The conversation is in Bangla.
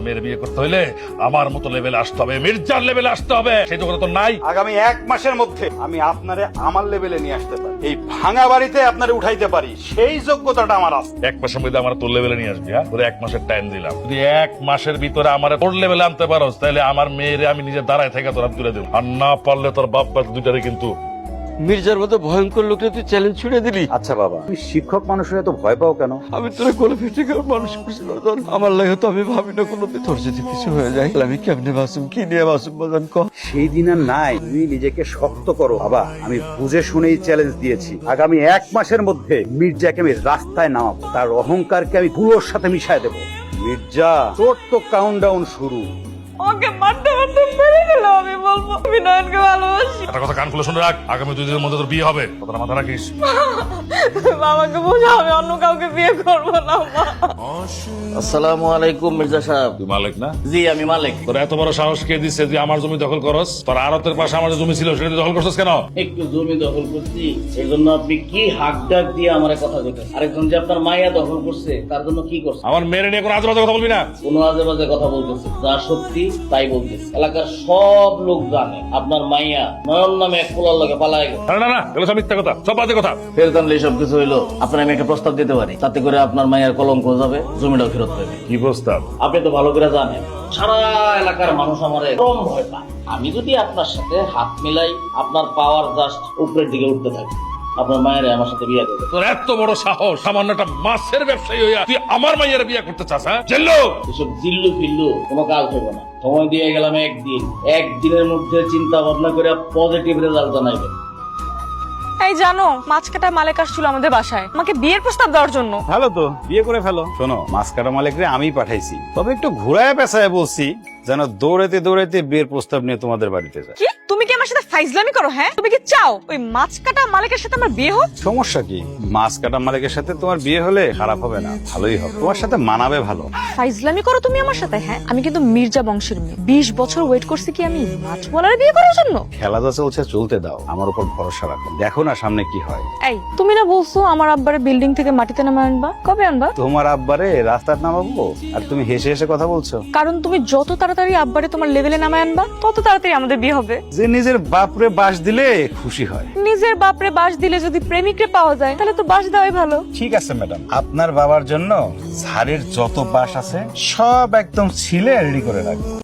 মেয়ের বিয়ে করতে হইলে আমার মতো লেভেলে আসতে হবে, মির্জার লেভেলে আসতে হবে। সেই যোগ্যতা তো নাই। আগামী 1 মাসের মধ্যে আমি আপনারে আমার লেভেলে নিয়ে আসতে পারি, এই ভাঙা বাড়িতে আপনারে উঠাইতে পারি, সেই যোগ্যতাটা আমার আছে। 1 মাসের মধ্যে আমার তোর লেভেলে নিয়ে আসবি। হ্যাঁ, তোর 1 মাসের টাইম দিলাম। যদি 1 মাসের ভিতরে আমার তোর লেভেলে আনতে পারোস, তাহলে আমার মেয়েরে আমি নিজে দাঁড়ায় থেকে তোর তুলে দেবো। আর না পারলে তোর বাপ বাপ দুইটারে কিন্তু। মির্জার মতো ভয়ঙ্কর লোকটা তুই চ্যালেঞ্জ ছুড়ে দিলি। আচ্ছা বাবা, তুমি শিক্ষক মানুষের এত ভয় পাও কেন? আমি তোরা কোলে ফেটে মানুষ করছি বাজান। আমার লাগে তো আমি ভাবি না কোনো তোর যদি কিছু হয়ে যায় আমি কেমনে বাসুম, কি নিয়ে বাসুম বাজান ক। সেই দিন আর নাই, তুমি নিজেকে শক্ত করো বাবা। আমি বুঝে শুনেই চ্যালেঞ্জ দিয়েছি, আগামী 1 মাসের মধ্যে মির্জাকে আমি রাস্তায় নামাবো, তার অহংকারকে আমি পুরোর সাথে মিশাই দেবো। মির্জা, তোর তো কাউন্টডাউন শুরু। ওকে মারতে মারতে মেরে গেল। আমি বলবো আমি নয়নকে ভালোবাসি। একটা কথা কান খুলে শুনে রাখ, আগামী 2 দিনের মধ্যে তোর বিয়ে হবে, কথাটা মাথা রাখিস। বাবাকে বোঝাও আমি অন্য কাউকে বিয়ে করবো না মা। আসসালামু আলাইকুম মির্জা সাহেব। তুই মালিক না? জি আমি মালিক। তোর এত বড় সাহস কে দিচ্ছে তুই আমার জমি দখল করস? তোর আড়তের পাশে আমার যে জমি ছিল সেটা তুই দখল করছিস কেন? একটু জমি দখল করছি, এই জন্য আপনি কি হাক ডাক দিয়ে আমার কথা বলতেন? আরেকজন যে আপনার মাইয়া দখল করছে তার জন্য কি করছে? আমার মেয়ের নিয়ে কোনো আজে বাজে কথা বলবি না। কোনো আজে বাজে কথা বলতেছে, যা সত্যি তাই বলতেছে। এলাকার সব লোক জানে আপনার মাইয়া নয়ন নামে এক পোলার লগে পালায় গেছে। না না না, এগুলো সব মিথ্যা কথা, সব বাজে কথা। ফের জানলে সব কিছু হইলো, আপনার আমি একটা প্রস্তাব দিতে পারি, তাতে করে আপনার মায়ের কলঙ্ক যাবে, জমিটাও ফেরত পাবে। কি প্রস্তাব? আপনি তো ভালো করে জানেন সারা এলাকার মানুষ আমারে কম ভয় পায়। আমি যদি আপনার সাথে হাত মিলাই, আপনার পাওয়ার জাস্ট উপরের দিকে উঠতে থাকে, আপনার মায়ের আমার সাথে বিয়ে দেবে। তোর এত বড় সাহস, সামান্য একটা মাছের ব্যবসায়ী হইয়া তুই আমার মাইয়ের বিয়ে করতে চাস? হ্যাঁ, জেল্লো। এসব জিল্লু ফিল্লু কোনো কাজ হবে না। সময় দিয়ে গেলাম একদিনের মধ্যে চিন্তা ভাবনা করে পজিটিভ রেজাল্ট জানাইবেন। এই জানো, মাছ কাটা মালিক আসছিল আমাদের বাসায় আমাকে বিয়ের প্রস্তাব দেওয়ার জন্য। ভালো তো, বিয়ে করে ফেলো। শোনো, মাছ কাটা মালিকরে আমি পাঠাইছি, তবে একটু ঘুরায় পেঁচায় বলছি যেন দৌড়াইতে দৌড়াইতে বিয়ের প্রস্তাব নিয়ে তোমাদের বাড়িতে যায়। কি তুমি কি আমার সাথে ফাইজলামি করো? হ্যাঁ, তুমি কি চাও ওই মাছ কাটা মালিকের সাথে আমার বিয়ে হোক? সমস্যা কি? মাছ কাটা মালিকের সাথে তোমার বিয়ে হলে খারাপ হবে না, ভালোই হবে, তোমার সাথে মানাবে ভালো। ফাইজলামি করো তুমি আমার সাথে? হ্যাঁ, আমি কিন্তু মির্জা বংশের মেয়ে, 20 বছর ওয়েট করছি কি আমি মাছওয়ালার বিয়ে করার জন্য? খেলা যা চলছে চলতে দাও, আমার উপর ভরসা রাখো, দেখো না সামনে কি হয়। এই তুমি না বলছো আমার আব্বারে বিল্ডিং থেকে মাটিতে নামা আনবা? কবে আনবা? তোমার আব্বারে রাস্তার নামাবো আর তুমি হেসে হেসে কথা বলছো? কারণ তুমি যত তাড়াতাড়ি আব্বারে তোমার লেভেলে নামায় আনবা তত তাড়াতাড়ি আমাদের বিয়ে হবে। যে নিজের বাপরে বাস দিলে খুশি হয়। নিজের বাপরে বাস দিলে যদি প্রেমিকরে পাওয়া যায় তাহলে তো বাস দেওয়াই ভালো। ঠিক আছে ম্যাডাম, আপনার বাবার জন্য ঝাড়ের যত বাস আছে সব একদম ছিলে রেডি করে রাখবো।